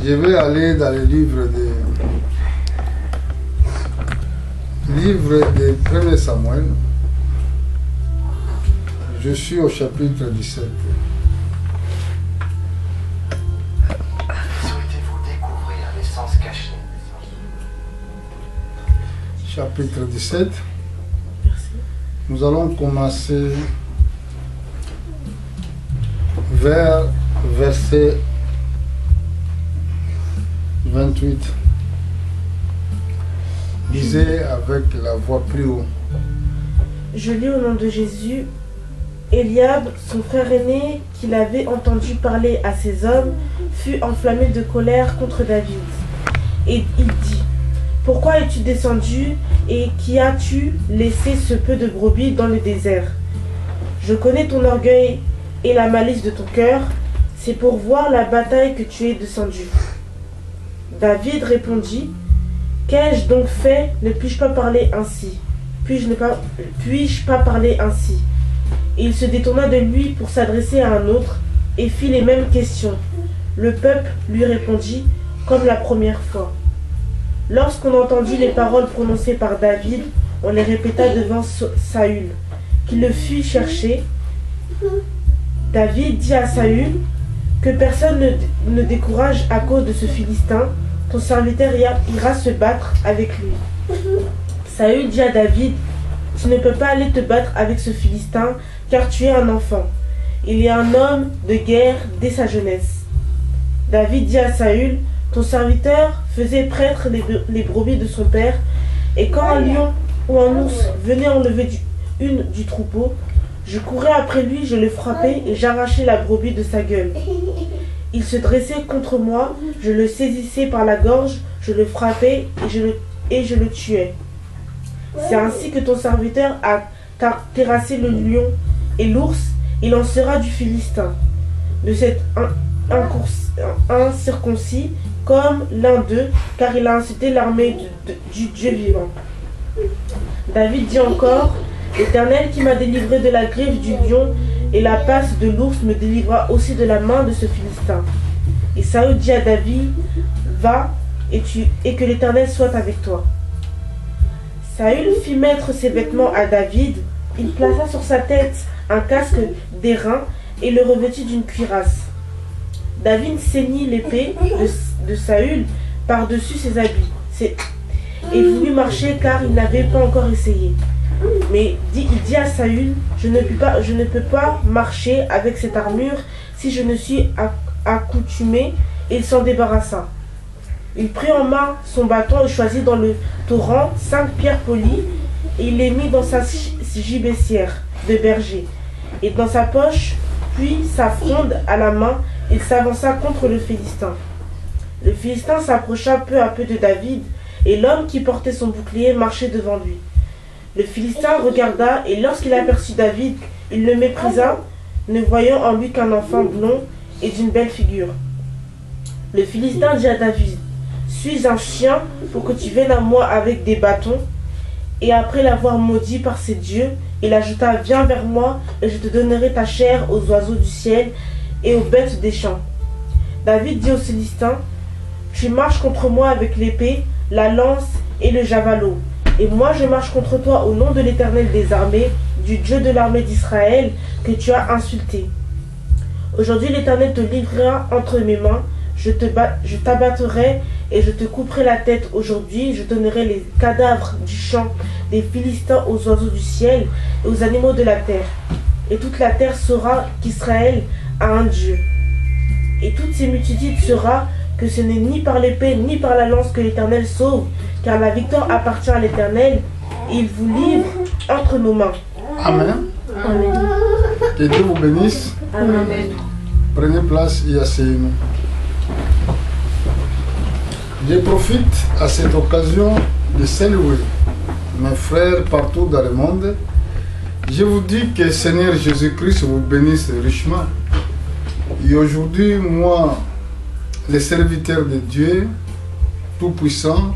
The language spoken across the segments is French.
Je vais aller dans le livre de 1 Samuel. Je suis au chapitre 17. Souhaitez-vous découvrir les sens cachés? Chapitre 17. Nous allons commencer vers verset 28. Lisez avec la voix plus haut. Je lis au nom de Jésus. Eliab, son frère aîné, qu'il avait entendu parler à ses hommes, fut enflammé de colère contre David. Et il dit: Pourquoi es-tu descendu et qui as-tu laissé ce peu de brebis dans le désert? Je connais ton orgueil et la malice de ton cœur, c'est pour voir la bataille que tu es descendu. David répondit: Qu'ai-je donc fait? Ne puis-je pas parler ainsi? Puis-je pas parler ainsi? Et il se détourna de lui pour s'adresser à un autre et fit les mêmes questions. Le peuple lui répondit comme la première fois. Lorsqu'on entendit les paroles prononcées par David, on les répéta devant Saül, qui le fit chercher. David dit à Saül: Que personne ne décourage à cause de ce Philistin, ton serviteur ira se battre avec lui. Saül dit à David: Tu ne peux pas aller te battre avec ce Philistin, car tu es un enfant. Il est un homme de guerre dès sa jeunesse. David dit à Saül: Ton serviteur faisait prêtre les brebis de son père, et quand un lion ou un ours venait enlever une du troupeau, je courais après lui, je le frappais et j'arrachais la brebis de sa gueule. Il se dressait contre moi, je le saisissais par la gorge, je le frappais et je le tuais. C'est ainsi que ton serviteur a terrassé le lion et l'ours, il en sera du Philistin, de cet incirconcis comme l'un d'eux, car il a incité l'armée du Dieu vivant. David dit encore: L'Éternel qui m'a délivré de la griffe du lion et la passe de l'ours me délivrera aussi de la main de ce Philistin. Et Saül dit à David: Va et que l'Éternel soit avec toi. Saül fit mettre ses vêtements à David, il plaça sur sa tête un casque d'airain et le revêtit d'une cuirasse. David ceignit l'épée de Saül par-dessus ses habits et voulut marcher car il n'avait pas encore essayé. Mais il dit à Saül: je ne peux pas marcher avec cette armure si je ne suis accoutumé. Et il s'en débarrassa. Il prit en main son bâton et choisit dans le torrent 5 pierres polies, et il les mit dans sa gibecière de berger, et dans sa poche, puis sa fronde à la main, il s'avança contre le Philistin. Le Philistin s'approcha peu à peu de David, et l'homme qui portait son bouclier marchait devant lui. Le Philistin regarda, et lorsqu'il aperçut David, il le méprisa, ne voyant en lui qu'un enfant blond et d'une belle figure. Le Philistin dit à David: Suis un chien pour que tu viennes à moi avec des bâtons? Et après l'avoir maudit par ses dieux, il ajouta: Viens vers moi, et je te donnerai ta chair aux oiseaux du ciel et aux bêtes des champs. David dit au Philistin: Tu marches contre moi avec l'épée, la lance et le javelot. Et moi je marche contre toi au nom de l'Éternel des armées, du Dieu de l'armée d'Israël, que tu as insulté. Aujourd'hui l'Éternel te livrera entre mes mains, je t'abattrai et je te couperai la tête. Aujourd'hui je donnerai les cadavres du champ des Philistins aux oiseaux du ciel et aux animaux de la terre. Et toute la terre saura qu'Israël a un Dieu. Et toutes ces multitudes saura que ce n'est ni par l'épée ni par la lance que l'Éternel sauve, car la victoire appartient à l'Éternel, et il vous livre entre nos mains. Amen. Amen. Que Dieu vous bénisse. Amen. Prenez place et asseyez-nous. Je profite à cette occasion de saluer mes frères partout dans le monde. Je vous dis que le Seigneur Jésus-Christ vous bénisse richement. Et aujourd'hui, moi, le serviteur de Dieu Tout-Puissant,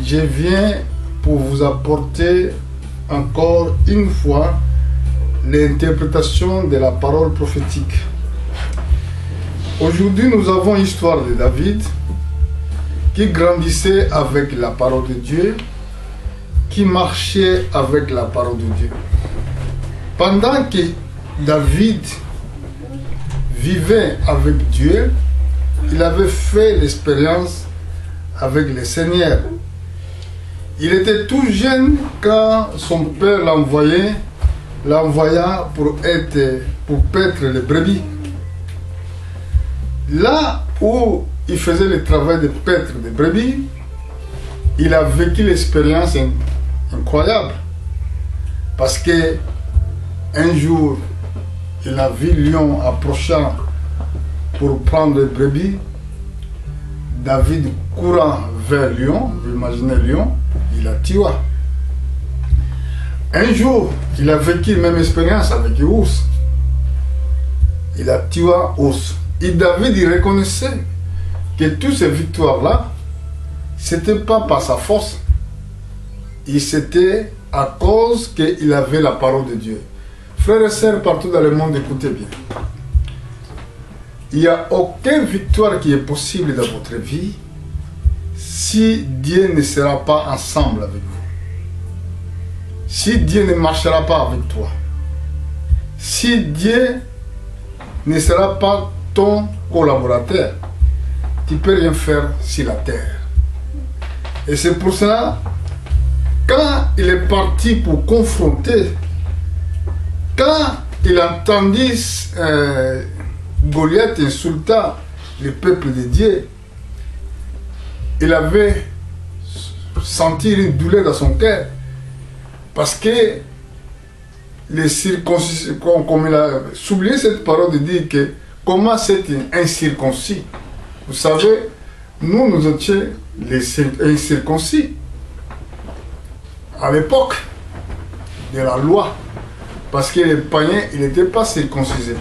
je viens pour vous apporter encore une fois l'interprétation de la parole prophétique. Aujourd'hui, nous avons l'histoire de David qui grandissait avec la parole de Dieu, qui marchait avec la parole de Dieu. Pendant que David vivait avec Dieu, il avait fait l'expérience avec le Seigneur. Il était tout jeune quand son père l'envoya pour paître les brebis. Là où il faisait le travail de paître des brebis, il a vécu l'expérience incroyable. Parce que un jour, il a vu lion approchant pour prendre les brebis. David courant vers lion, vous imaginez lion, il a tué. Un jour, il a vécu la même expérience avec l'ours. Il a tué l'ours. Et David, il reconnaissait que toutes ces victoires-là, ce n'était pas par sa force. Et c'était à cause qu'il avait la parole de Dieu. Frères et sœurs, partout dans le monde, écoutez bien. Il n'y a aucune victoire qui est possible dans votre vie si Dieu ne sera pas ensemble avec vous. Si Dieu ne marchera pas avec toi. Si Dieu ne sera pas ton collaborateur, tu ne peux rien faire sur la terre. Et c'est pour cela, quand il est parti pour confronter, quand il entendit Goliath insultant le peuple de Dieu, il avait senti une douleur dans son cœur. Parce que les circoncis, comme il a souligné cette parole de dire que comment c'est un incirconcis. Vous savez, nous étions les incirconcis à l'époque de la loi. Parce que les païens, ils n'étaient pas circoncisés.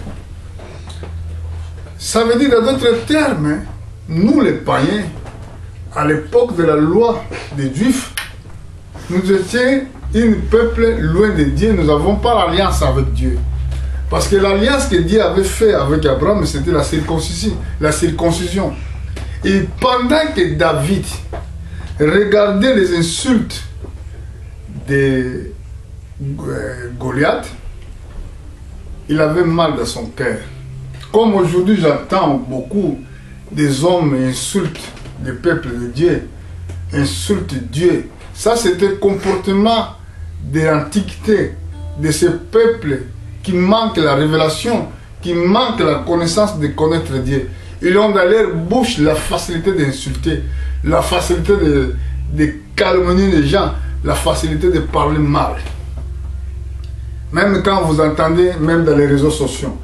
Ça veut dire, dans d'autres termes, nous les païens, à l'époque de la loi des Juifs, nous étions un peuple loin de Dieu, nous n'avons pas l'alliance avec Dieu. Parce que l'alliance que Dieu avait faite avec Abraham, c'était la circoncision. Et pendant que David regardait les insultes de Goliath, il avait mal dans son cœur. Comme aujourd'hui j'entends beaucoup des hommes insultent le peuple de Dieu, insultent Dieu. Ça c'était le comportement de l'Antiquité, de ce peuple qui manque la révélation, qui manque la connaissance de connaître Dieu. Ils ont dans leur bouche la facilité d'insulter, la facilité de calomnier les gens, la facilité de parler mal. Même quand vous entendez, même dans les réseaux sociaux,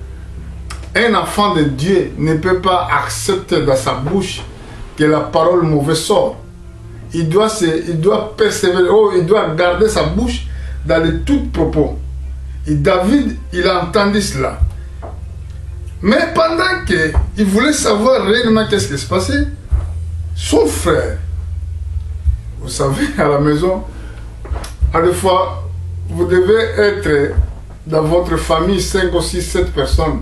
un enfant de Dieu ne peut pas accepter dans sa bouche que la parole mauvaise sort. Il doit persévérer, il doit garder sa bouche dans les tout propos. Et David, il a entendu cela. Mais pendant qu'il voulait savoir réellement qu'est-ce qui se passait, son frère, vous savez, à la maison, à des fois, vous devez être dans votre famille 5 ou 6, 7 personnes.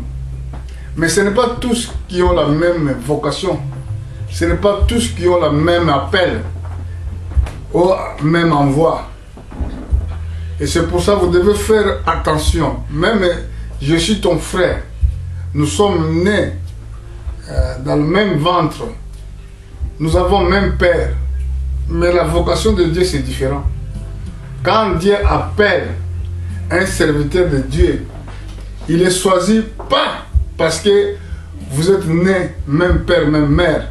Mais ce n'est pas tous qui ont la même vocation. Ce n'est pas tous qui ont le même appel ou même envoi. Et c'est pour ça que vous devez faire attention. Même je suis ton frère. Nous sommes nés dans le même ventre. Nous avons le même père. Mais la vocation de Dieu, c'est différent. Quand Dieu appelle un serviteur de Dieu, il est choisi pas parce que vous êtes nés, même père, même mère.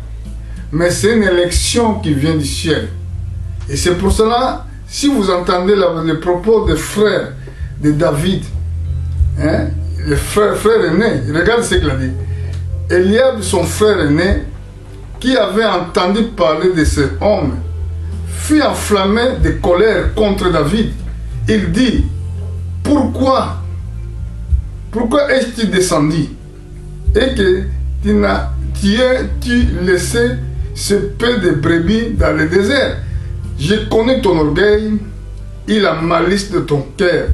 Mais c'est une élection qui vient du ciel. Et c'est pour cela, si vous entendez les propos des frères de David, hein, le frère aîné, regardez ce qu'il a dit. Eliab, son frère aîné, qui avait entendu parler de ce homme, fut enflammé de colère contre David. Il dit, pourquoi es-tu descendu et que tu laissé ce peu de brebis dans le désert? Je connais ton orgueil et la malice de ton cœur.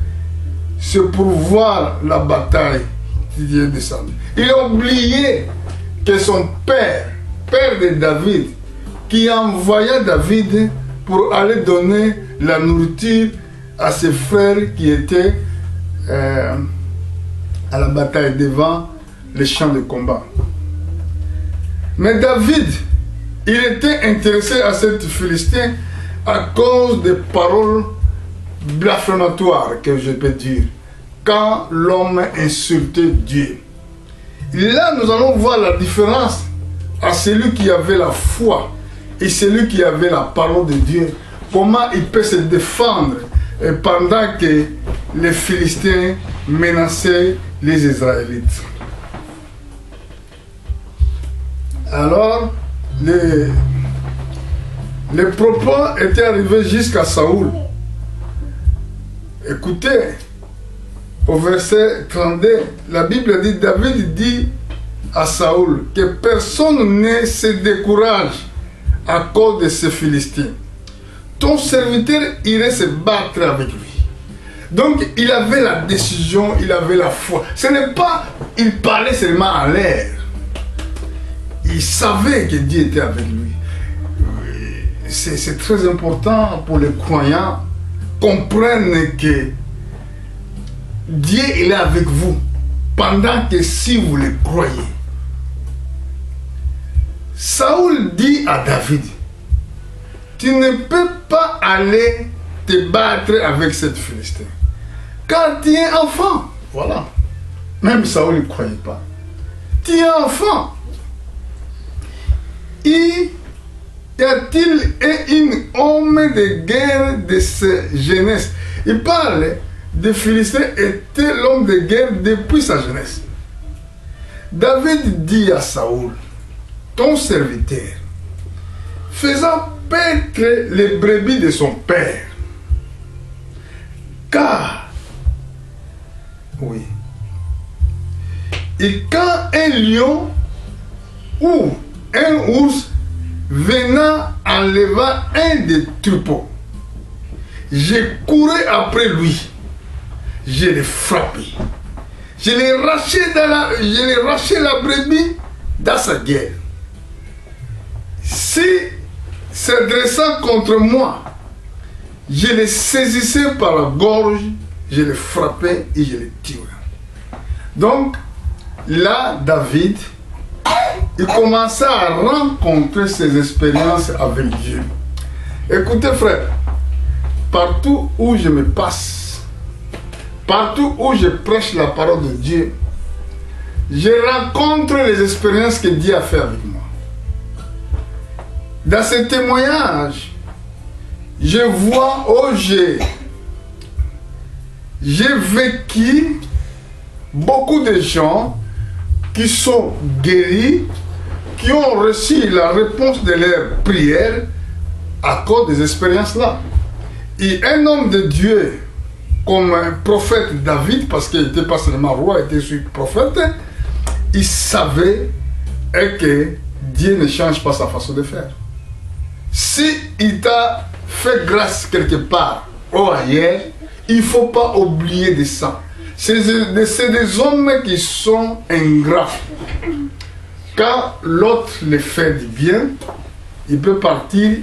C'est pour voir la bataille qui est descendue. Il a oublié que son père de David, qui envoya David pour aller donner la nourriture à ses frères qui étaient à la bataille devant les champs de combat. Mais David, il était intéressé à cet Philistin à cause des paroles blasphématoires, que je peux dire, quand l'homme insultait Dieu. Là, nous allons voir la différence à celui qui avait la foi et celui qui avait la parole de Dieu. Comment il peut se défendre pendant que les Philistins menaçaient les Israélites. Alors, les propos étaient arrivés jusqu'à Saoul. Écoutez, au verset 32, la Bible dit, David dit à Saoul que personne ne se décourage à cause de ces Philistins. Ton serviteur irait se battre avec lui. Donc il avait la décision, il avait la foi. Ce n'est pas, il parlait seulement à l'air. Il savait que Dieu était avec lui. C'est très important pour les croyants comprennent que Dieu il est avec vous pendant que si vous le croyez. Saoul dit à David, tu ne peux pas aller te battre avec cette Philistin, car tu es enfant. Voilà. Même Saoul ne croyait pas. Tu es enfant. Y a-t-il un homme de guerre de sa jeunesse? Il parle de Philistin était l'homme de guerre depuis sa jeunesse. David dit à Saoul, ton serviteur, faisant paître les brebis de son père, car, oui, et quand un lion ou un ours venant enleva un des troupeaux, j'ai couru après lui, je l'ai frappé, je l'ai raché la brebis dans sa guerre. Si s'adressant contre moi, je le saisissais par la gorge, je le frappais et je le tuais. Donc, là, David, il commença à rencontrer ses expériences avec Dieu. Écoutez, frère, partout où je me passe, partout où je prêche la parole de Dieu, je rencontre les expériences que Dieu a fait avec moi. Dans ces témoignages, je vois, j'ai vécu beaucoup de gens qui sont guéris, qui ont reçu la réponse de leurs prières à cause des expériences-là. Et un homme de Dieu, comme un prophète David, parce qu'il n'était pas seulement roi, il était aussi prophète, il savait que Dieu ne change pas sa façon de faire. Si il t'a fait grâce quelque part ou ailleurs, il ne faut pas oublier de ça. C'est des hommes qui sont ingrats. Quand l'autre le fait du bien, il peut partir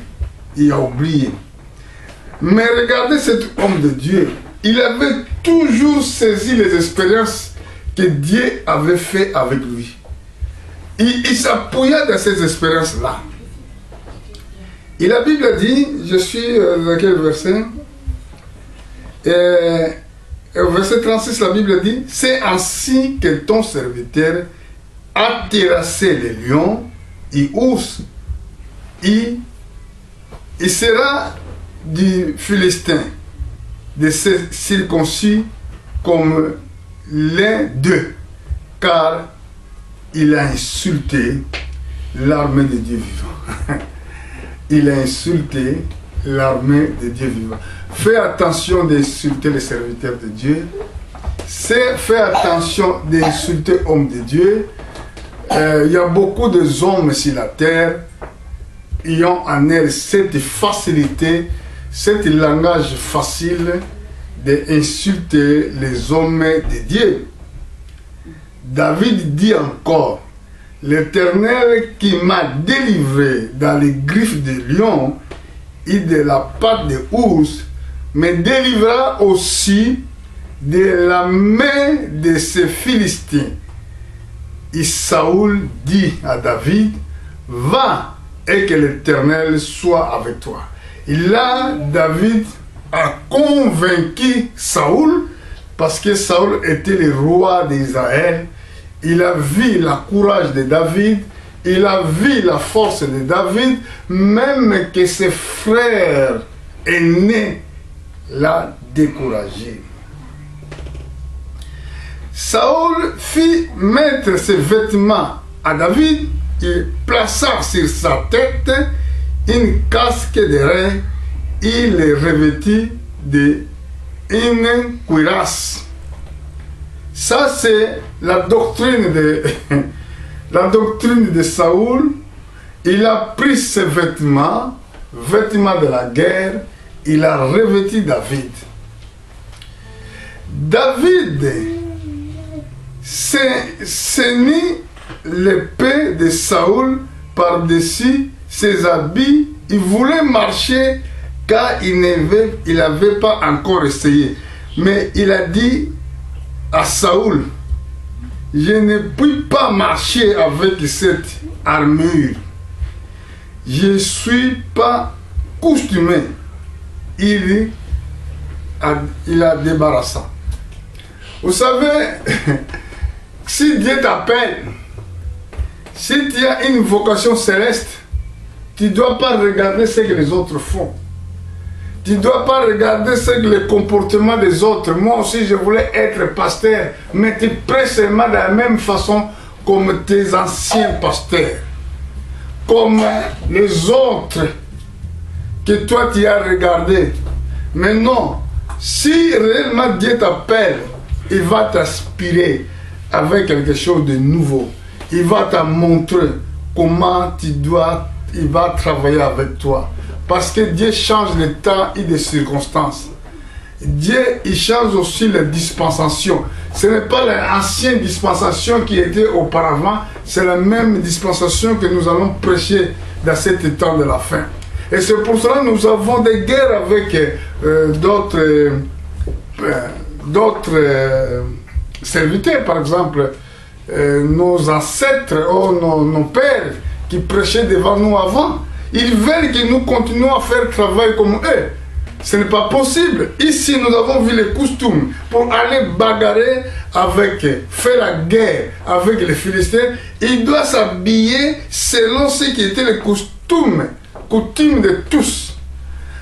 et oublier. Mais regardez cet homme de Dieu. Il avait toujours saisi les expériences que Dieu avait fait avec lui. Il s'appuya dans ces expériences-là. Et la Bible dit, je suis dans quel verset? Au verset 36, la Bible dit, c'est ainsi que ton serviteur a terrassé les lions et ours. Il sera du Philistin, de ces circoncis comme l'un d'eux, car il a insulté l'armée de Dieu vivant. Il a insulté l'armée de Dieu vivant. Fais attention d'insulter les serviteurs de Dieu. Fais attention d'insulter l'homme de Dieu. Il y a beaucoup d'hommes sur la terre qui ont en elles cette facilité, cet langage facile d'insulter les hommes de Dieu. David dit encore, l'Éternel qui m'a délivré dans les griffes de lion et de la patte de ours, me délivrera aussi de la main de ces Philistins. Et Saoul dit à David, va et que l'Éternel soit avec toi. Et là, David a convaincu Saoul, parce que Saoul était le roi d'Israël. Il a vu le courage de David, il a vu la force de David, même que ses frères aînés l'ont découragé. Saoul fit mettre ses vêtements à David et plaça sur sa tête une casque de rein. Il le revêtit d'une cuirasse. Ça, c'est la doctrine de Saoul. Il a pris ses vêtements, vêtements de la guerre, il a revêti David. David ceignit l'épée de Saoul par-dessus ses habits. Il voulait marcher car il n'avait pas encore essayé. Mais il a dit à Saoul, je ne puis pas marcher avec cette armure. Je ne suis pas costumé. Il a débarrassé. Vous savez, si Dieu t'appelle, si tu as une vocation céleste, tu ne dois pas regarder ce que les autres font. Tu ne dois pas regarder le comportement des autres. Moi aussi, je voulais être pasteur, mais tu prends seulement de la même façon comme tes anciens pasteurs. Comme les autres que toi tu as regardé. Mais non, si réellement Dieu t'appelle, il va t'inspirer avec quelque chose de nouveau. Il va te montrer comment il va travailler avec toi. Parce que Dieu change les temps et les circonstances. Dieu, il change aussi les dispensations. Ce n'est pas l'ancienne dispensation qui était auparavant, c'est la même dispensation que nous allons prêcher dans cet temps de la fin. Et c'est pour cela que nous avons des guerres avec d'autres serviteurs, par exemple, nos ancêtres ou nos pères qui prêchaient devant nous avant. Ils veulent que nous continuions à faire travail comme eux. Ce n'est pas possible. Ici, nous avons vu les costumes pour aller bagarrer faire la guerre avec les Philistins. Il doit s'habiller selon ce qui était les coutumes de tous.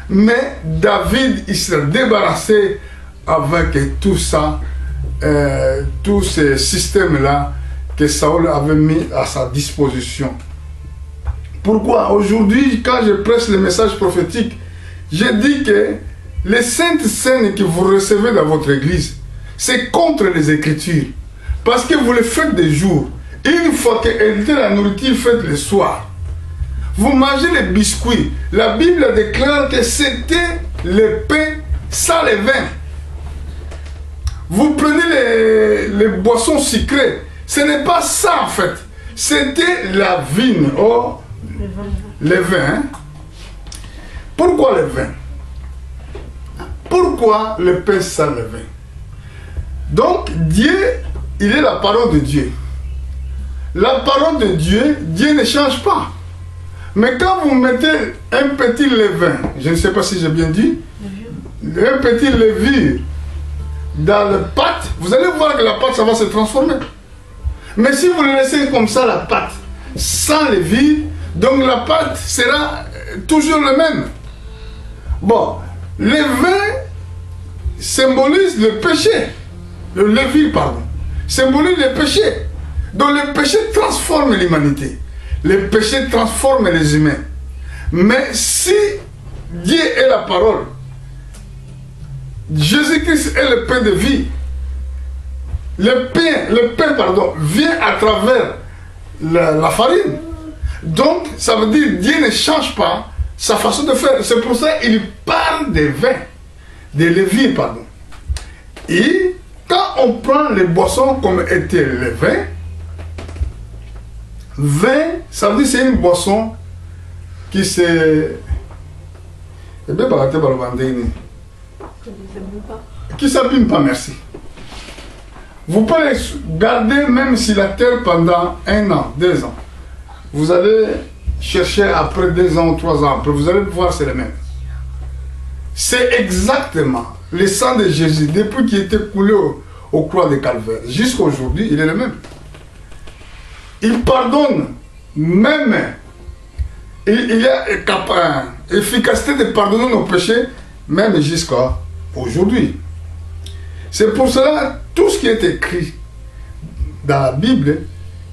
Mais David, il s'est débarrassé avec tout ça, tous ces systèmes-là que Saoul avait mis à sa disposition. Pourquoi aujourd'hui, quand je prêche le message prophétique, je dis que les saintes scènes que vous recevez dans votre église, c'est contre les Écritures. Parce que vous le faites des jours. Une fois que la nourriture, faites le soir. Vous mangez les biscuits. La Bible déclare que c'était le pain sans le vin. Vous prenez les boissons sucrées. Ce n'est pas ça en fait. C'était la vigne. Oh, le vin. Hein? Pourquoi le vin? Pourquoi le pain sans le vin? Donc, Dieu, il est la parole de Dieu. La parole de Dieu, Dieu ne change pas. Mais quand vous mettez un petit levain, je ne sais pas si j'ai bien dit, un petit levure dans la pâte, vous allez voir que la pâte, ça va se transformer. Mais si vous le laissez comme ça, la pâte, sans levure, donc la pâte sera toujours le même. Bon, le vin symbolise le péché. Le levure, pardon. Symbolise le péché. Donc le péché transforme l'humanité. Le péché transforme les humains. Mais si Dieu est la parole, Jésus-Christ est le pain de vie, le pain vient à travers la farine. Donc, ça veut dire que Dieu ne change pas sa façon de faire. C'est pour ça qu'il parle de vin, de levure, pardon. Et quand on prend les boissons comme était le vin, Vin, ça veut dire c'est une boisson qui se... qui s'abîme pas, merci. Vous pouvez garder même si la terre pendant 1 an, 2 ans. Vous allez chercher après 2 ans ou 3 ans, après vous allez voir c'est le même. C'est exactement le sang de Jésus, depuis qu'il était coulé au croix de Calvaire, jusqu'à aujourd'hui, il est le même. Il pardonne, même, il y a efficacité de pardonner nos péchés, même jusqu'à aujourd'hui. C'est pour cela, tout ce qui est écrit dans la Bible,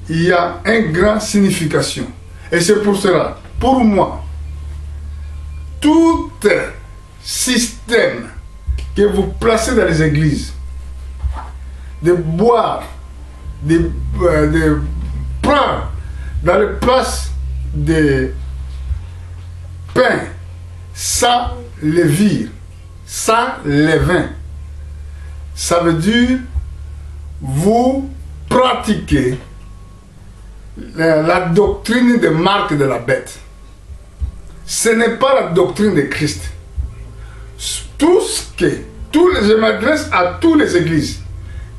il y a une grande signification. Et c'est pour cela, pour moi, tout système que vous placez dans les églises, de boire, de prendre dans les places de pain sans levure, sans levain, ça veut dire vous pratiquez la doctrine de Marc de la bête. Ce n'est pas la doctrine de Christ. Je m'adresse à toutes les églises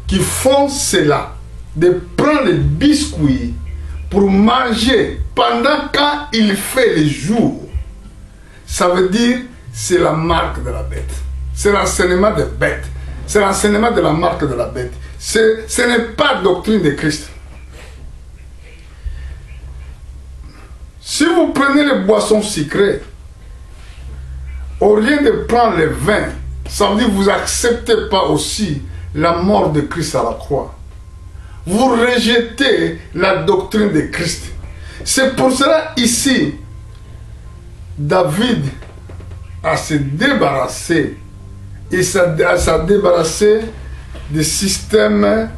qui font cela, de prendre les biscuits pour manger pendant quand il fait le jour. Ça veut dire c'est la marque de la bête. C'est l'enseignement de bête. C'est l'enseignement de la marque de la bête. Ce n'est pas la doctrine de Christ. Si vous prenez les boissons sucrées, au lieu de prendre le vin, ça veut dire que vous n'acceptez pas aussi la mort de Christ à la croix. Vous rejetez la doctrine de Christ. C'est pour cela ici, David a se débarrassé des systèmes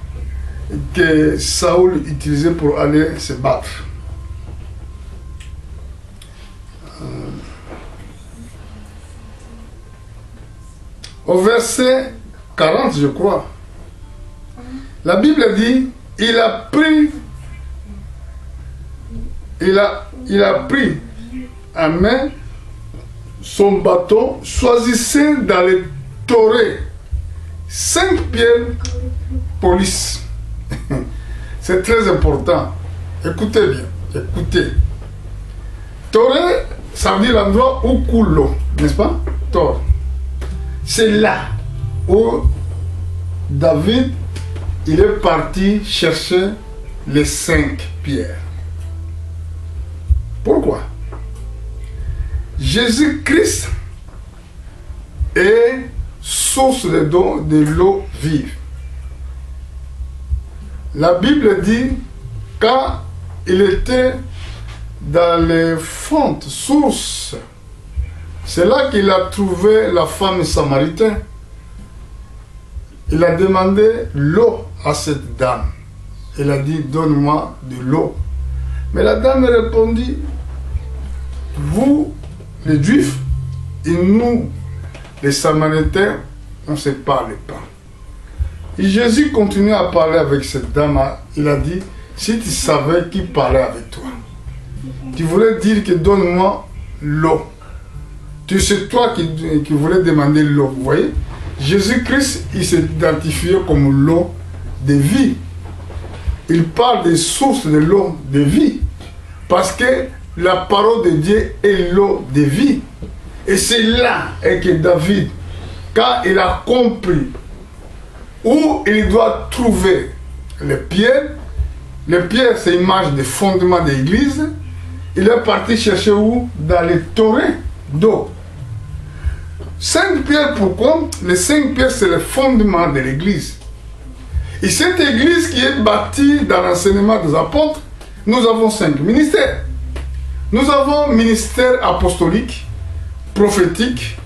que Saoul utilisait pour aller se battre. Au verset 40, je crois, la Bible dit, il a pris à main son bâton, choisissant dans les taurets 5 pierres police. C'est très important. Écoutez bien, écoutez. Toré, ça veut dire l'endroit où coule l'eau, n'est-ce pas? Tor. C'est là où David, il est parti chercher les 5 pierres. Pourquoi? Jésus-Christ est source de l'eau vive. La Bible dit, quand il était dans les fontes, sources, c'est là qu'il a trouvé la femme samaritaine. Il a demandé l'eau à cette dame. Il a dit, donne-moi de l'eau. Mais la dame répondit, vous, les Juifs, et nous, les Samaritains, on ne se parle pas. Et Jésus continue à parler avec cette dame. Il a dit, si tu savais qui parlait avec toi, tu voulais dire que donne-moi l'eau. C'est toi qui voulais demander l'eau. Vous voyez, Jésus-Christ, il s'est identifié comme l'eau de vie. Il parle des sources de l'eau de vie. Parce que la parole de Dieu est l'eau de vie. Et c'est là que David, quand il a compris où il doit trouver les pierres c'est l'image des fondements de l'église, il est parti chercher où? Dans les torrents d'eau. 5 pierres, pourquoi? Les 5 pierres, c'est le fondement de l'église. Et cette église qui est bâtie dans l'enseignement des apôtres, nous avons 5 ministères. Nous avons ministère apostolique, prophétique,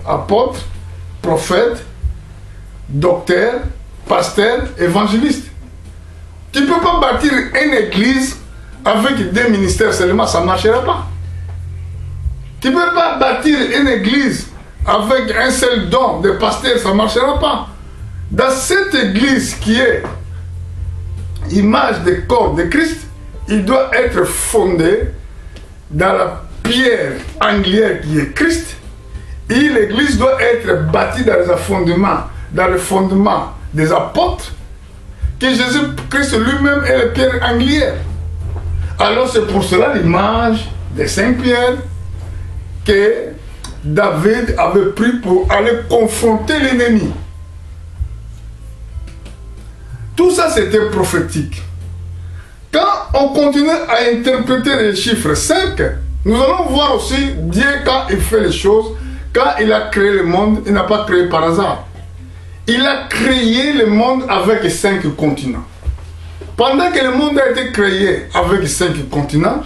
apôtre, prophète, docteur, pasteur, évangéliste. Tu ne peux pas bâtir une église avec 2 ministères seulement, ça ne marchera pas. Tu ne peux pas bâtir une église avec un seul don de pasteur, ça ne marchera pas. Dans cette église qui est image du corps de Christ, il doit être fondé dans la pierre angulaire qui est Christ. Et l'église doit être bâtie dans le fondement des apôtres, que Jésus-Christ lui-même est la pierre angulaire. Alors c'est pour cela l'image de Saint-Pierre que David avait pris pour aller confronter l'ennemi. Tout ça c'était prophétique. Quand on continue à interpréter les chiffres 5, nous allons voir aussi Dieu quand il fait les choses, quand il a créé le monde, il n'a pas créé par hasard. Il a créé le monde avec 5 continents. Pendant que le monde a été créé avec 5 continents,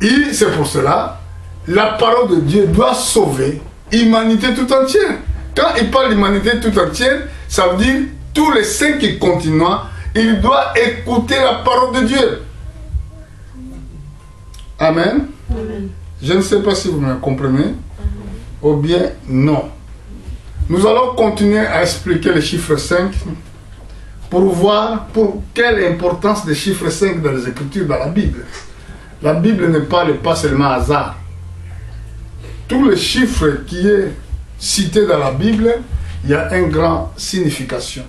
et c'est pour cela, la parole de Dieu doit sauver l'humanité tout entière. Quand il parle d'humanité tout entière, ça veut dire tous les 5 continents, il doit écouter la parole de Dieu. Amen. Amen. Je ne sais pas si vous me comprenez, ou bien non. Nous allons continuer à expliquer le chiffre 5 pour voir pour quelle importance des chiffres 5 dans les Écritures, dans la Bible. La Bible ne parle pas seulement hasard. Tous les chiffres qui est cité dans la Bible, il y a une grande signification.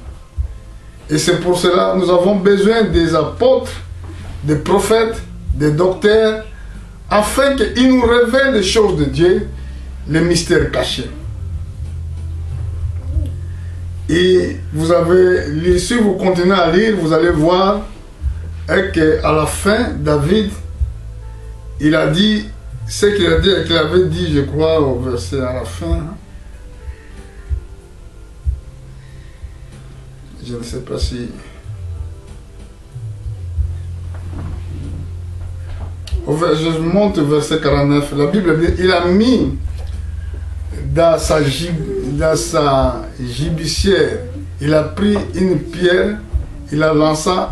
Et c'est pour cela que nous avons besoin des apôtres, des prophètes, des docteurs, afin qu'ils nous révèlent les choses de Dieu, les mystères cachés. Et vous avez, si vous continuez à lire, vous allez voir qu'à la fin, David, il a dit ce qu'il avait dit, je crois, au verset à la fin. Je ne sais pas si... Je monte au verset 49. La Bible dit, il a mis dans sa gibecière, il a pris une pierre, il la lança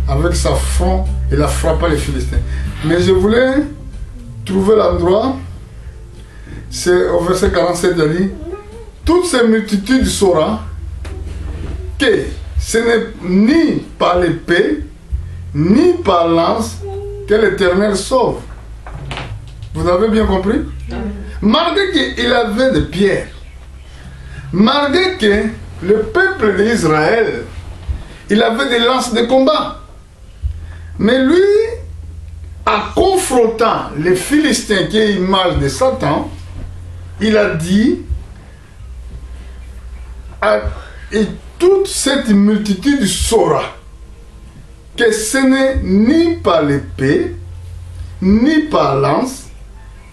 avec sa front, il a frappé les Philistins. Mais je voulais trouver l'endroit, c'est au verset 47, il dit, toutes ces multitudes sauront que ce n'est ni par l'épée, ni par lance que l'Éternel sauve. Vous avez bien compris? Malgré qu'il avait des pierres, malgré que le peuple d'Israël, il avait des lances de combat, mais lui, en confrontant les Philistins qui est l'image de Satan, il a dit, et toute cette multitude saura que ce n'est ni par l'épée, ni par lance,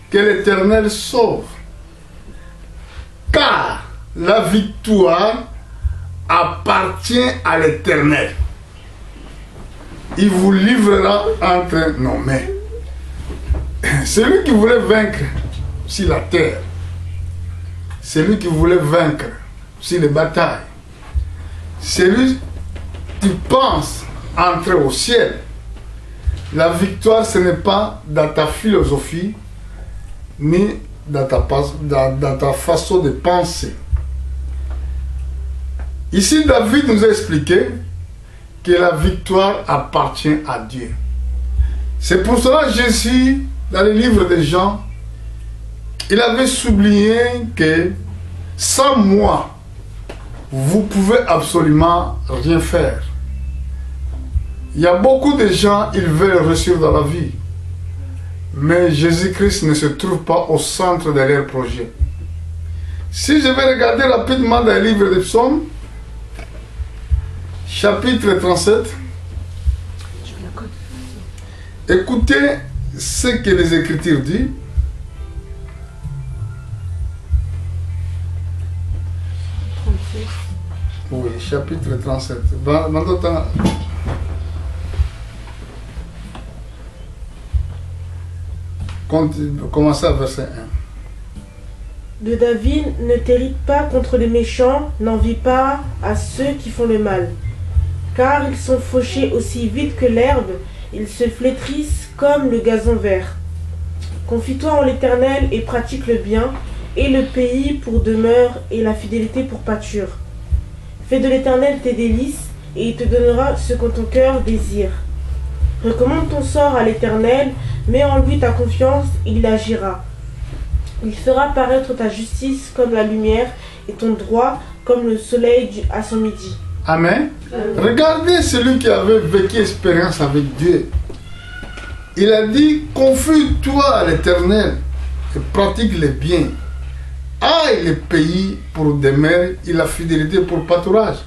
que l'Éternel sauve. Car la victoire appartient à l'Éternel. Il vous livrera entre nos mains. Celui qui voulait vaincre sur la terre, celui qui voulait vaincre sur les batailles, celui qui pense entrer au ciel, la victoire ce n'est pas dans ta philosophie, ni dans ta façon de penser. Ici, David nous a expliqué que la victoire appartient à Dieu. C'est pour cela que Jésus, dans le livre de Jean, il avait souligné que sans moi, vous pouvez absolument rien faire. Il y a beaucoup de gens, ils veulent réussir dans la vie. Mais Jésus-Christ ne se trouve pas au centre de leur projet. Si je vais regarder rapidement dans le livre des Psaumes, chapitre 37, écoutez ce que les Écritures disent. Oui, chapitre 37. Maintenant, commencez à verset 1. De David, ne t'irrite pas contre les méchants, n'envie pas à ceux qui font le mal. Car ils sont fauchés aussi vite que l'herbe, ils se flétrissent comme le gazon vert. Confie-toi en l'Éternel et pratique le bien, et le pays pour demeure et la fidélité pour pâture. Fais de l'Éternel tes délices, et il te donnera ce que ton cœur désire. Recommande ton sort à l'Éternel, mets en lui ta confiance, il agira. Il fera paraître ta justice comme la lumière et ton droit comme le soleil à son midi. Amen. Regardez celui qui avait vécu expérience avec Dieu. Il a dit, confie-toi à l'Éternel et pratique le bien. Aille le pays pour demeure et la fidélité pour pâturage.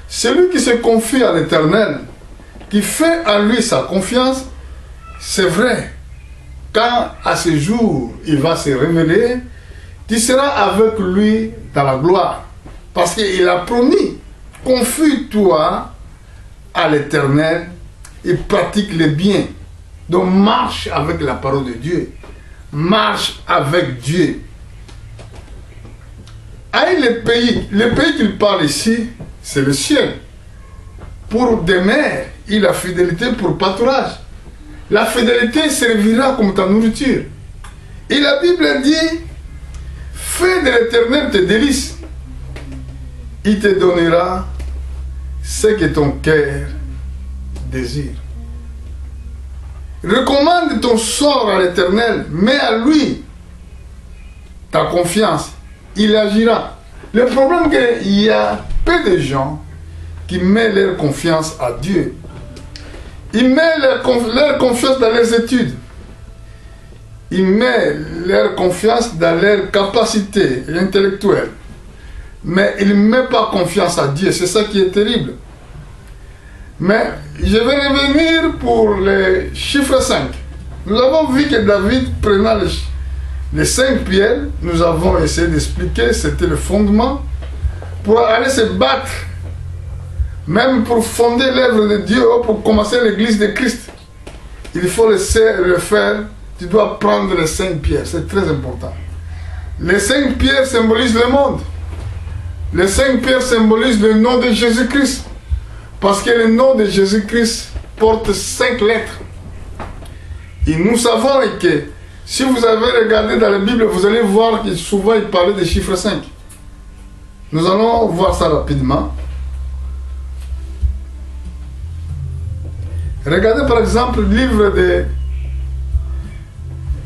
Celui qui se confie à l'Éternel, qui fait en lui sa confiance, c'est vrai. Quand à ce jour il va se révéler, tu seras avec lui dans la gloire. Parce qu'il a promis, confie-toi à l'Éternel et pratique le bien. Donc marche avec la parole de Dieu. Marche avec Dieu. Aille le pays qu'il parle ici, c'est le ciel. Pour demeure et la fidélité pour pâturage. La fidélité servira comme ta nourriture. Et la Bible dit, fais de l'Éternel tes délices. Il te donnera ce que ton cœur désire. Recommande ton sort à l'Éternel, mets à lui ta confiance. Il agira. Le problème c'est qu'il y a peu de gens qui mettent leur confiance à Dieu. Ils mettent leur confiance dans les études. Ils mettent leur confiance dans leurs capacités intellectuelles. Mais ils ne mettent pas confiance à Dieu. C'est ça qui est terrible. Mais je vais revenir pour le chiffre 5. Nous avons vu que David prenant les 5 pierres, nous avons essayé d'expliquer, c'était le fondement pour aller se battre, même pour fonder l'œuvre de Dieu, pour commencer l'église de Christ. Il faut le faire, tu dois prendre les 5 pierres, c'est très important. Les 5 pierres symbolisent le monde. Les 5 pierres symbolisent le nom de Jésus-Christ. Parce que le nom de Jésus-Christ porte 5 lettres. Et nous savons que si vous avez regardé dans la Bible, vous allez voir que souvent il parlait des chiffres 5. Nous allons voir ça rapidement. Regardez par exemple le livre de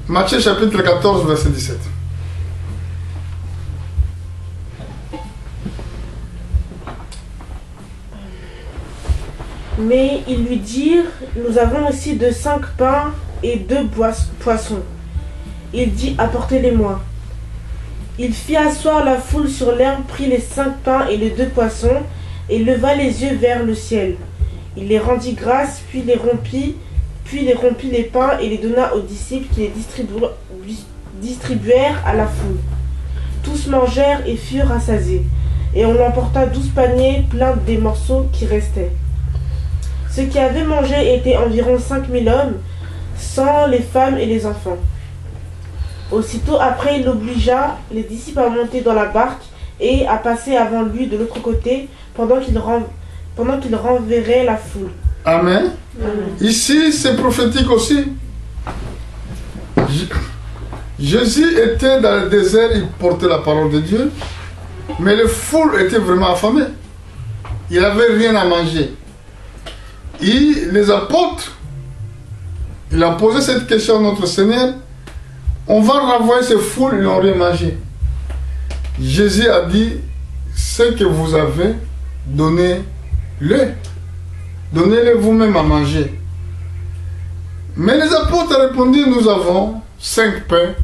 Matthieu chapitre 14, verset 17. Mais ils lui dirent, nous avons aussi 5 pains et 2 poissons. Il dit, apportez-les-moi. Il fit asseoir la foule sur l'herbe, prit les 5 pains et les 2 poissons, et leva les yeux vers le ciel. Il les rendit grâce, puis les rompit les pains et les donna aux disciples qui les distribuèrent à la foule. Tous mangèrent et furent rassasiés, et on emporta 12 paniers pleins des morceaux qui restaient. Ceux qui avaient mangé étaient environ 5000 hommes, sans les femmes et les enfants. Aussitôt après, il obligea les disciples à monter dans la barque et à passer avant lui de l'autre côté pendant qu'il renverrait la foule. Amen. Amen. Ici, c'est prophétique aussi. Jésus était dans le désert, il portait la parole de Dieu, mais les foules étaient vraiment affamées. Il n'avait rien à manger. Et les apôtres, il a posé cette question à notre Seigneur, on va renvoyer ces foules, ils n'ont rien mangé. Jésus a dit, ce que vous avez, donnez-le. Donnez-le vous-même à manger. Mais les apôtres ont répondu, nous avons 5 pains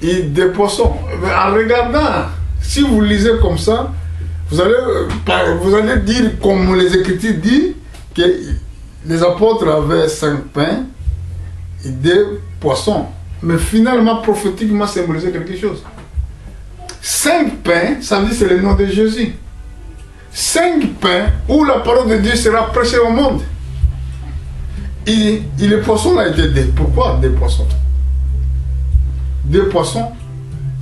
et 2 poissons. En regardant, si vous lisez comme ça, vous allez dire, comme les Écritures disent, que les apôtres avaient 5 pains et 2 poissons. Mais finalement, prophétiquement, symbolisait quelque chose. 5 pains, ça veut dire c'est le nom de Jésus. 5 pains où la parole de Dieu sera prêchée au monde. Et les poissons ont été 2. Pourquoi 2 poissons? 2 poissons.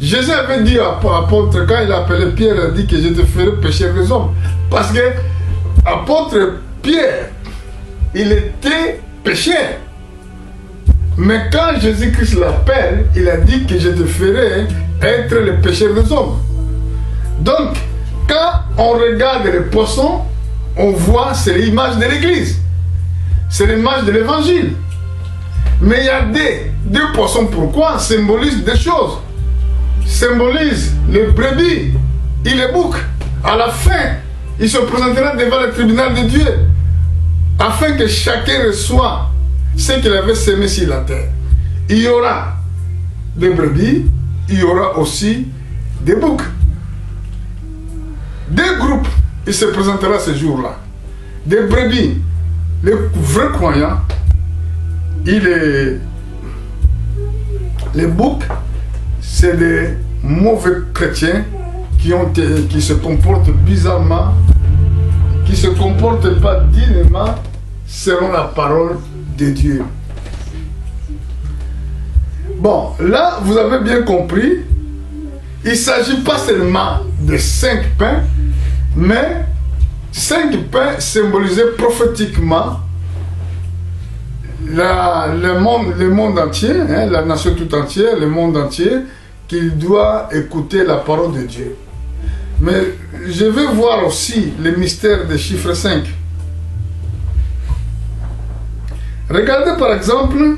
Jésus avait dit à l'apôtre, quand il appelait Pierre, il a dit que je te ferai pécher les hommes. Parce que l'apôtre Pierre, il était pécheur. Mais quand Jésus-Christ l'appelle, il a dit que je te ferai être le pécheur des hommes. Donc, quand on regarde les poissons, on voit, c'est l'image de l'église. c'est l'image de l'évangile. Mais il y a deux poissons, pourquoi? Symbolise des choses. Symbolise les brebis et les boucs. À la fin, il se présentera devant le tribunal de Dieu, afin que chacun reçoive ce qu'il avait semé sur la terre. Il y aura des brebis, il y aura aussi des boucs. Deux groupes, il se présentera ce jour-là. Des brebis, les vrais croyants, et les boucs, c'est les mauvais chrétiens qui se comportent bizarrement, qui ne se comportent pas dignement selon la parole de Dieu. Bon, là, vous avez bien compris, il ne s'agit pas seulement de 5 pains, mais 5 pains symbolisaient prophétiquement le monde entier, hein, la nation tout entière, le monde entier, qu'il doit écouter la parole de Dieu. Mais je vais voir aussi le mystère des chiffres 5. Regardez par exemple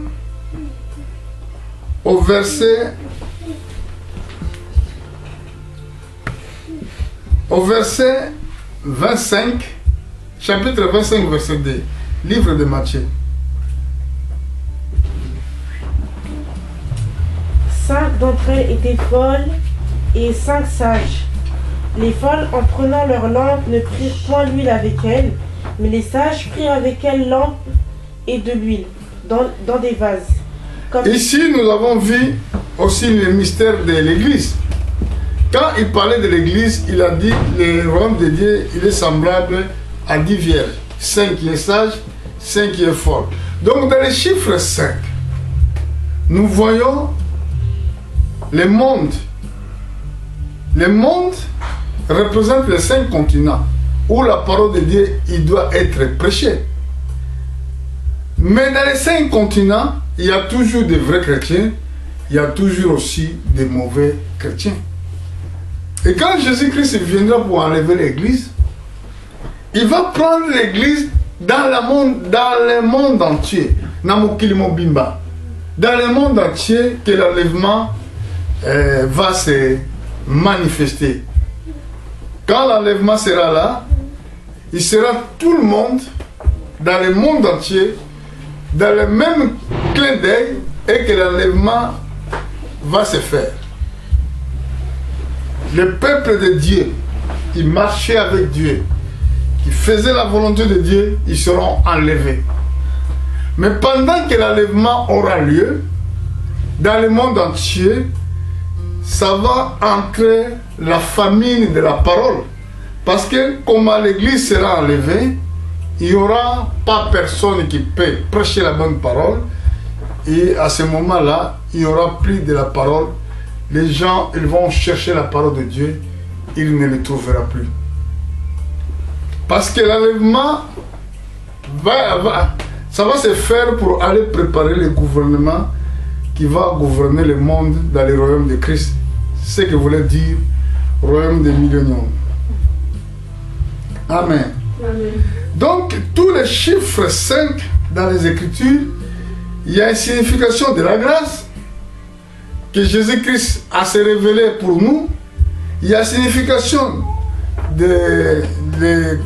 au verset 25, chapitre 25, verset 2, livre de Matthieu. 5 d'entre elles étaient folles et 5 sages. Les folles, en prenant leur lampe, ne prirent point l'huile avec elles, mais les sages prirent avec elles lampe et de l'huile dans des vases. Ici, nous avons vu aussi le mystère de l'Église. Quand il parlait de l'Église, il a dit le royaume de Dieu, il est semblable à 10 vierges. 5 qui est sage, 5 qui est fort. Donc dans les chiffres 5, nous voyons le monde. Le monde représente les 5 continents où la parole de Dieu il doit être prêchée. Mais dans les 5 continents, il y a toujours des vrais chrétiens, il y a toujours aussi des mauvais chrétiens. Et quand Jésus-Christ viendra pour enlever l'Église, il va prendre l'Église dans le monde entier. Dans le monde entier que l'enlèvement va se manifester. Quand l'enlèvement sera là, il sera tout le monde, dans le monde entier, dans le même clin d'œil, et que l'enlèvement va se faire. Le peuple de Dieu, qui marchait avec Dieu, qui faisait la volonté de Dieu, ils seront enlevés. Mais pendant que l'enlèvement aura lieu, dans le monde entier, ça va entrer la famine de la parole. Parce que comme l'Église sera enlevée, il n'y aura pas personne qui peut prêcher la bonne parole. Et à ce moment-là, il n'y aura plus de la parole. Les gens, ils vont chercher la parole de Dieu, ils ne le trouveront plus. Parce que l'enlèvement ça va se faire pour aller préparer le gouvernement qui va gouverner le monde dans le royaume de Christ. C'est ce que voulait dire royaume des milléniums. Amen. Amen. Donc, tous les chiffres 5 dans les Écritures, il y a une signification de la grâce que Jésus-Christ a se révélé pour nous. Il y a une signification des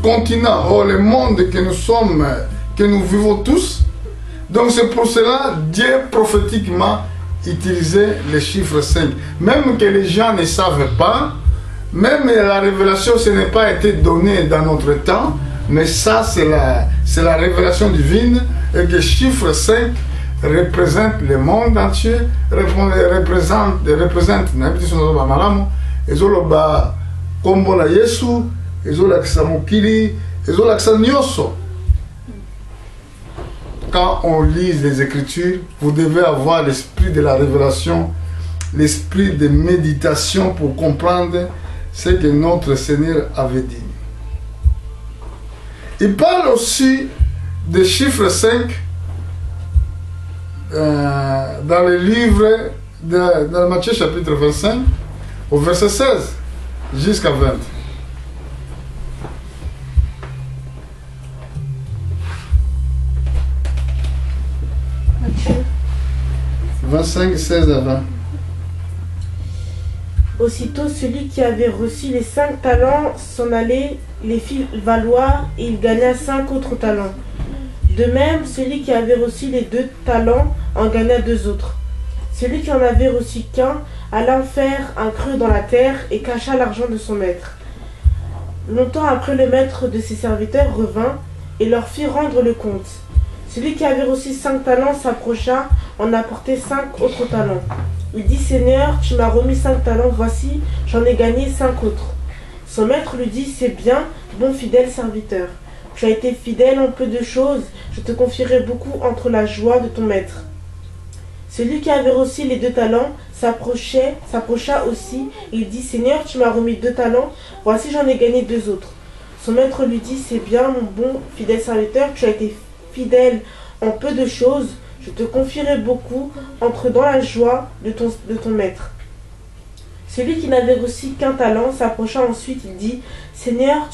continents, ou le monde que nous sommes, que nous vivons tous. Donc c'est pour cela Dieu prophétiquement utilisait les chiffres 5. Même que les gens ne savent pas, même la révélation, ce n'est pas été donné dans notre temps, mais ça c'est la révélation divine, et que chiffre 5 représente le monde entier, représente ezoloba kombo na Yesu, ezolakisa mokili, ezolakisa nyonso. Quand on lit les Écritures, vous devez avoir l'esprit de la révélation, l'esprit de méditation pour comprendre ce que notre Seigneur avait dit. Il parle aussi des chiffres 5 dans le livre de Matthieu chapitre 25, au verset 16 jusqu'à 20. 25, 16 à 20. Aussitôt, celui qui avait reçu les 5 talents s'en allait, les fit valoir, et il gagna 5 autres talents. De même, celui qui avait reçu les 2 talents en gagna 2 autres. Celui qui en avait reçu qu'un alla faire un creux dans la terre et cacha l'argent de son maître. Longtemps après, le maître de ses serviteurs revint et leur fit rendre le compte. Celui qui avait reçu 5 talents s'approcha, en apportait 5 autres talents. Il dit: Seigneur, tu m'as remis 5 talents, voici, j'en ai gagné 5 autres. Son maître lui dit: C'est bien, bon fidèle serviteur. Tu as été fidèle en peu de choses, je te confierai beaucoup entre la joie de ton maître. Celui qui avait reçu les 2 talents s'approcha aussi, et il dit: Seigneur, tu m'as remis 2 talents, voici j'en ai gagné 2 autres. Son maître lui dit: C'est bien, mon bon fidèle serviteur, tu as été fidèle en peu de choses, je te confierai beaucoup, entre dans la joie de ton maître. Celui qui n'avait reçu qu'un talent s'approcha ensuite, il dit: Seigneur,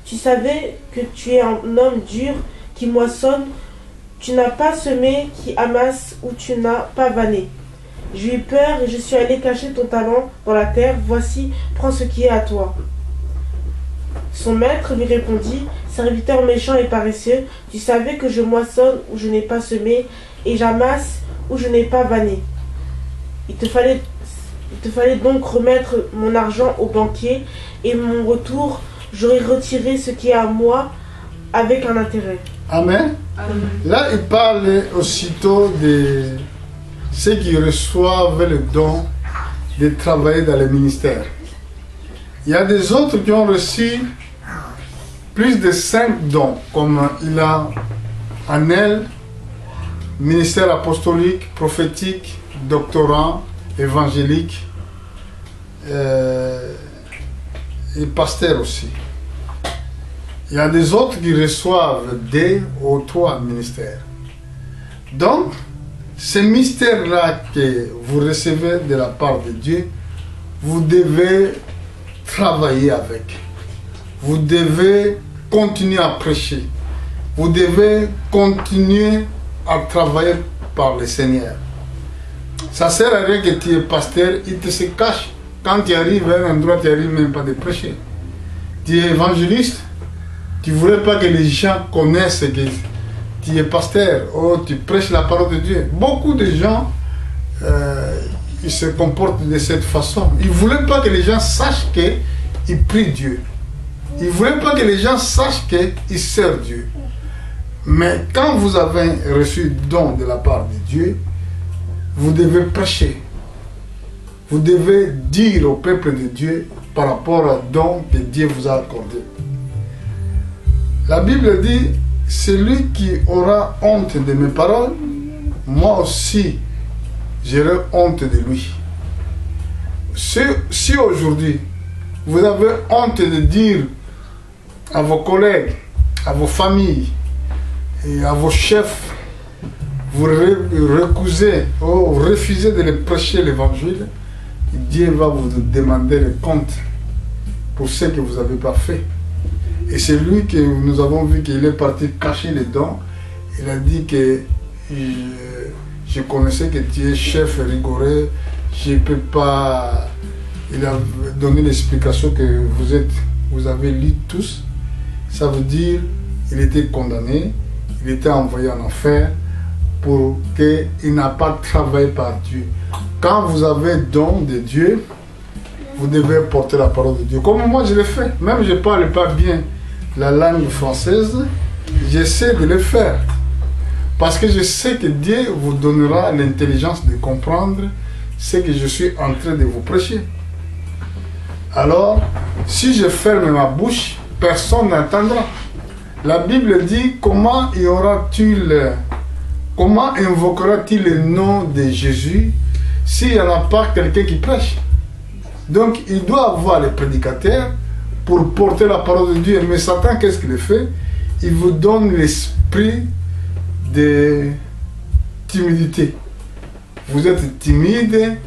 tu savais que tu es un homme dur, qui moissonne, tu n'as pas semé, qui amasse, ou tu n'as pas vanné. J'ai eu peur et je suis allé cacher ton talent dans la terre, voici, prends ce qui est à toi. Son maître lui répondit: Serviteur méchant et paresseux, tu savais que je moissonne où je n'ai pas semé, et j'amasse où je n'ai pas vanné. Il te fallait donc remettre mon argent au banquier, et mon retour, j'aurais retiré ce qui est à moi avec un intérêt. Amen. Amen. Là, il parle aussitôt de ceux qui reçoivent le don de travailler dans le ministère. Il y a des autres qui ont reçu plus de 5 dons, comme il a en elle, ministère apostolique, prophétique, doctorat, évangélique, et pasteur aussi. Il y a des autres qui reçoivent 2 ou 3 ministères. Donc, ce mystère-là que vous recevez de la part de Dieu, vous devez travailler avec. Vous devez continuer à prêcher. Vous devez continuer à travailler par le Seigneur. Ça ne sert à rien que tu es pasteur, il te se cache. Quand tu arrives à un endroit, tu n'arrives même pas de prêcher. Tu es évangéliste, tu ne voulais pas que les gens connaissent que tu es pasteur, ou tu prêches la parole de Dieu. Beaucoup de gens, ils se comportent de cette façon. Ils ne voulaient pas que les gens sachent qu'ils prient Dieu. Ils ne voulaient pas que les gens sachent qu'ils servent Dieu. Mais quand vous avez reçu le don de la part de Dieu, vous devez prêcher. Vous devez dire au peuple de Dieu par rapport au don que Dieu vous a accordé. La Bible dit: celui qui aura honte de mes paroles, moi aussi j'aurai honte de lui. Si aujourd'hui vous avez honte de dire à vos collègues, à vos familles et à vos chefs, vous recusez ou refusez de les prêcher l'évangile, Dieu va vous demander le compte pour ce que vous n'avez pas fait. Et c'est lui que nous avons vu qu'il est parti cacher les dons. Il a dit que je connaissais que tu es chef rigoureux, je ne peux pas. Il a donné l'explication que vous avez lu tous. Ça veut dire qu'il était condamné, il était envoyé en enfer pour qu'il n'a pas travaillé par Dieu. Quand vous avez don de Dieu, vous devez porter la parole de Dieu. Comme moi je l'ai fait, même je ne parle pas bien la langue française, j'essaie de le faire. Parce que je sais que Dieu vous donnera l'intelligence de comprendre ce que je suis en train de vous prêcher. Alors, si je ferme ma bouche, personne n'entendra. La Bible dit: comment invoquera-t-il le nom de Jésus s'il n'y en a pas quelqu'un qui prêche? Donc, il doit avoir les prédicateurs pour porter la parole de Dieu. Mais Satan, qu'est-ce qu'il fait? Il vous donne l'esprit de timidité. Vous êtes timide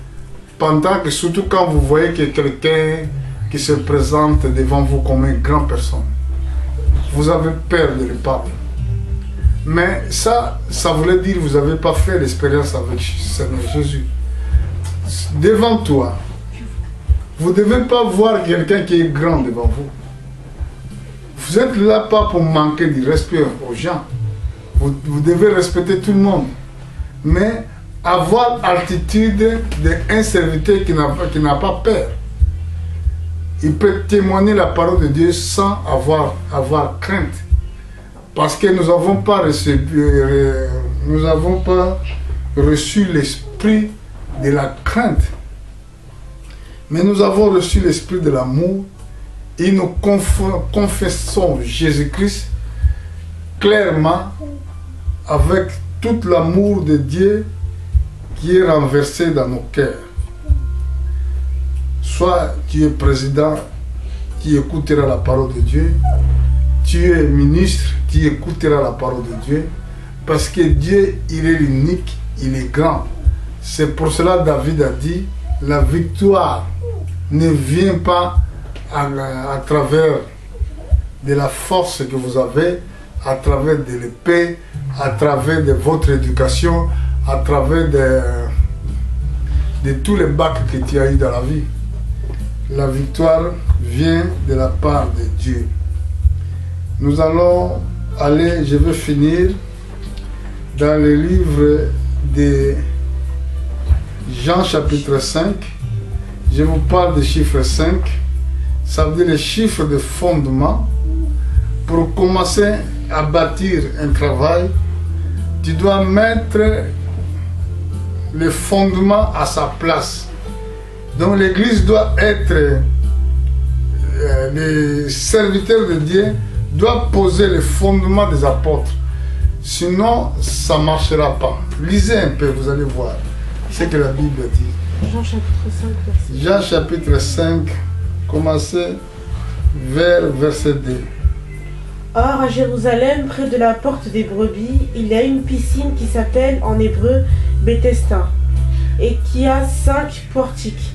pendant que, surtout quand vous voyez que quelqu'un qui se présente devant vous comme une grande personne, vous avez peur de lui parler. Mais ça voulait dire que vous n'avez pas fait l'expérience avec Seigneur Jésus. Devant toi, vous ne devez pas voir quelqu'un qui est grand devant vous. Vous êtes là pas pour manquer de respect aux gens. Vous devez respecter tout le monde. Mais avoir l'attitude d'un serviteur qui n'a pas peur. Il peut témoigner la parole de Dieu sans avoir crainte. Parce que nous n'avons pas reçu l'esprit de la crainte. Mais nous avons reçu l'esprit de l'amour et nous confessons Jésus-Christ clairement avec tout l'amour de Dieu qui est renversé dans nos cœurs. Soit tu es président, tu écouteras la parole de Dieu. Tu es ministre, tu écouteras la parole de Dieu. Parce que Dieu, il est unique, il est grand. C'est pour cela que David a dit, la victoire ne vient pas à travers de la force que vous avez, à travers de l'épée, à travers de votre éducation, à travers de tous les bacs que tu as eu dans la vie. La victoire vient de la part de Dieu. Nous allons aller, je vais finir, dans le livre de Jean chapitre 5. Je vous parle du chiffre 5. Ça veut dire le chiffre de fondement. Pour commencer à bâtir un travail, tu dois mettre le fondement à sa place. Donc l'église doit être, les serviteurs de Dieu doivent poser le fondement des apôtres. Sinon, ça ne marchera pas. Lisez un peu, vous allez voir ce que la Bible dit. Jean chapitre 5, verset 2. Jean chapitre 5, commencez vers verset 2. Or, à Jérusalem, près de la porte des brebis, il y a une piscine qui s'appelle en hébreu Bethesda et qui a 5 portiques.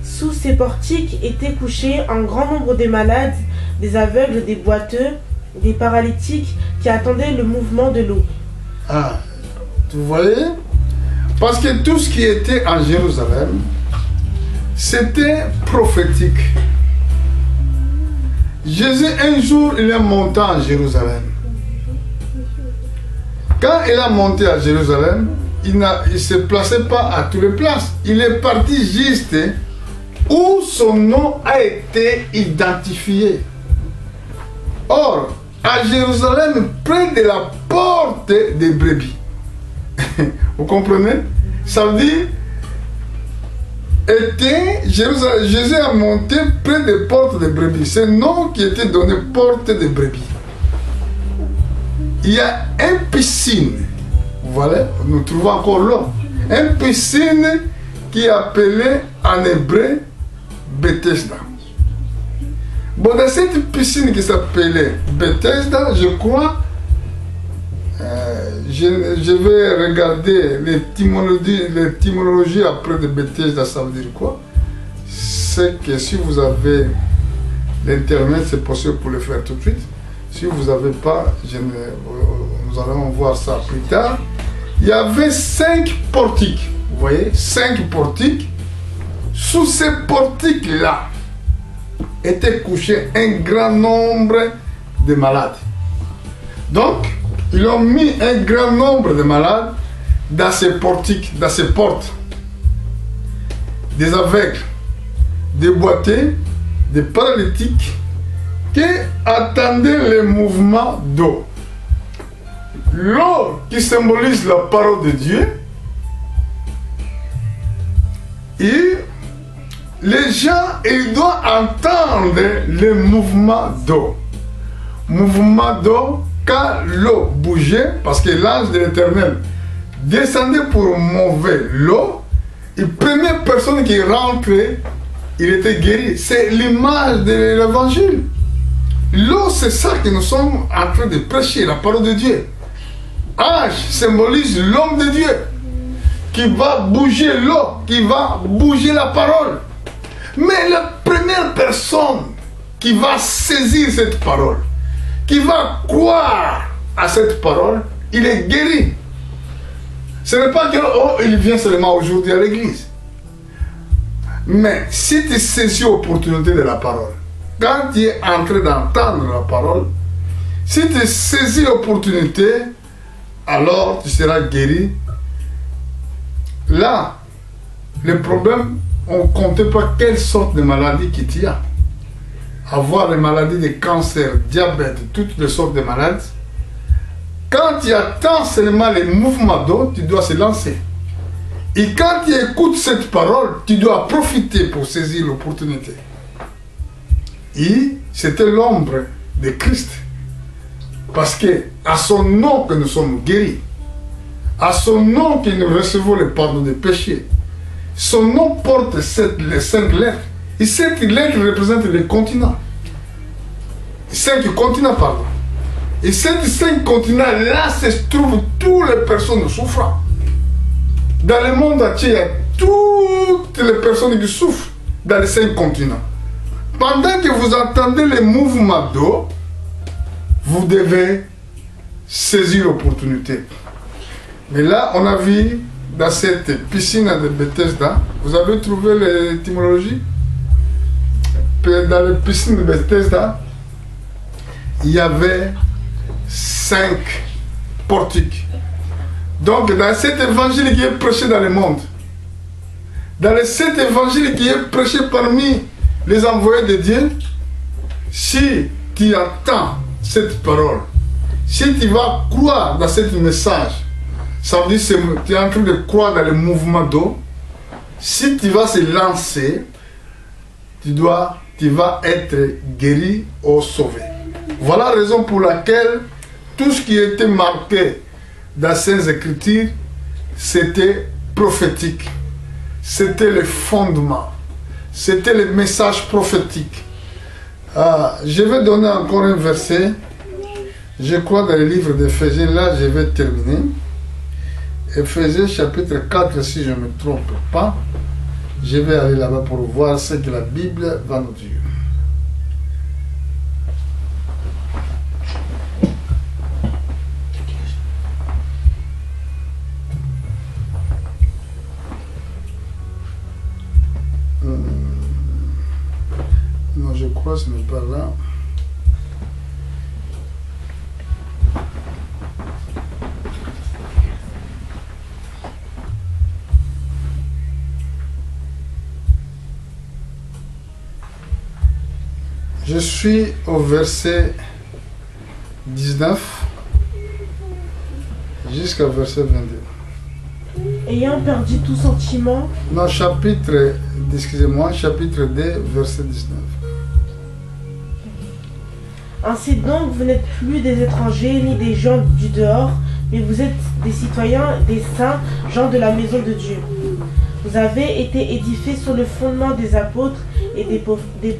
Sous ces portiques étaient couchés un grand nombre de malades, des aveugles, des boiteux, des paralytiques qui attendaient le mouvement de l'eau. Ah, vous voyez? Parce que tout ce qui était en Jérusalem, c'était prophétique. Jésus, un jour, il est monté en Jérusalem. Quand il a monté à Jérusalem, il ne se plaçait pas à toutes les places. Il est parti juste où son nom a été identifié. Or, à Jérusalem, près de la porte des brebis. Vous comprenez? Ça veut dire, Jésus a monté près des portes des brebis. C'est le nom qui était donné, porte des brebis. Il y a une piscine. Voilà, nous trouvons encore l'eau. Une piscine qui est appelée en hébreu Bethesda. Bon, dans cette piscine qui s'appelait Bethesda, je crois, je vais regarder l'étymologie après de Bethesda, ça veut dire quoi? C'est que si vous avez l'internet, c'est possible pour le faire tout de suite. Si vous n'avez pas, nous allons voir ça plus tard. Il y avait 5 portiques, vous voyez, 5 portiques. Sous ces portiques-là étaient couchés un grand nombre de malades. Donc, ils ont mis un grand nombre de malades dans ces portiques, dans ces portes. Des aveugles, des boiteux, des paralytiques qui attendaient le mouvement d'eau. L'eau qui symbolise la parole de Dieu. Et les gens, ils doivent entendre le mouvement d'eau. Mouvement d'eau, quand l'eau bougeait, parce que l'ange de l'Éternel descendait pour mouvoir l'eau, et la première personne qui rentrait, il était guéri. C'est l'image de l'évangile. L'eau, c'est ça que nous sommes en train de prêcher, la parole de Dieu. Ange symbolise l'homme de Dieu qui va bouger l'eau, qui va bouger la parole. Mais la première personne qui va saisir cette parole, qui va croire à cette parole, il est guéri. Ce n'est pas que il vient seulement aujourd'hui à l'église. Mais si tu saisis l'opportunité de la parole, quand tu es en train d'entendre la parole, si tu saisis l'opportunité, alors tu seras guéri. Là, le problème, on ne comptait pas quelle sorte de maladie qu'il y a. Avoir les maladies de cancer, diabète, toutes les sortes de maladies. Quand tu attends seulement les mouvements d'eau, tu dois se lancer. Et quand tu écoutes cette parole, tu dois profiter pour saisir l'opportunité. Et c'était l'ombre de Christ. Parce que à son nom que nous sommes guéris. À son nom que nous recevons le pardon des péchés. Son nom porte les 5 lettres. Et cette lettre représente les continents. 5 continents, pardon. Et ces 5 continents-là se trouvent toutes les personnes souffrant. Dans le monde entier, il y a toutes les personnes qui souffrent dans les 5 continents. Pendant que vous entendez les mouvements d'eau, vous devez saisir l'opportunité. Mais là, on a vu dans cette piscine de Bethesda, vous avez trouvé l'étymologie? Dans la piscine de Bethesda, il y avait 5 portiques. Donc, dans cet évangile qui est prêché dans le monde, dans cet évangile qui est prêché parmi les envoyés de Dieu, si tu entends cette parole, si tu vas croire dans ce message, ça veut dire que tu es en train de croire dans le mouvement d'eau, si tu vas se lancer, tu vas être guéri ou sauvé. Voilà la raison pour laquelle tout ce qui était marqué dans ces Écritures, c'était prophétique. C'était le fondement. C'était le message prophétique. Je vais donner encore un verset. Je crois dans le livre d'Éphésiens, là je vais terminer. Éphésiens chapitre 4, si je ne me trompe pas. Je vais aller là-bas pour voir ce que la Bible va nous dire. Non, je crois que ce n'est pas là. Je suis au verset 19 jusqu'au verset 22. Ayant perdu tout sentiment. Non, chapitre 2, verset 19. Ainsi donc, vous n'êtes plus des étrangers ni des gens du dehors, mais vous êtes des citoyens, des saints, gens de la maison de Dieu. Vous avez été édifiés sur le fondement des apôtres et des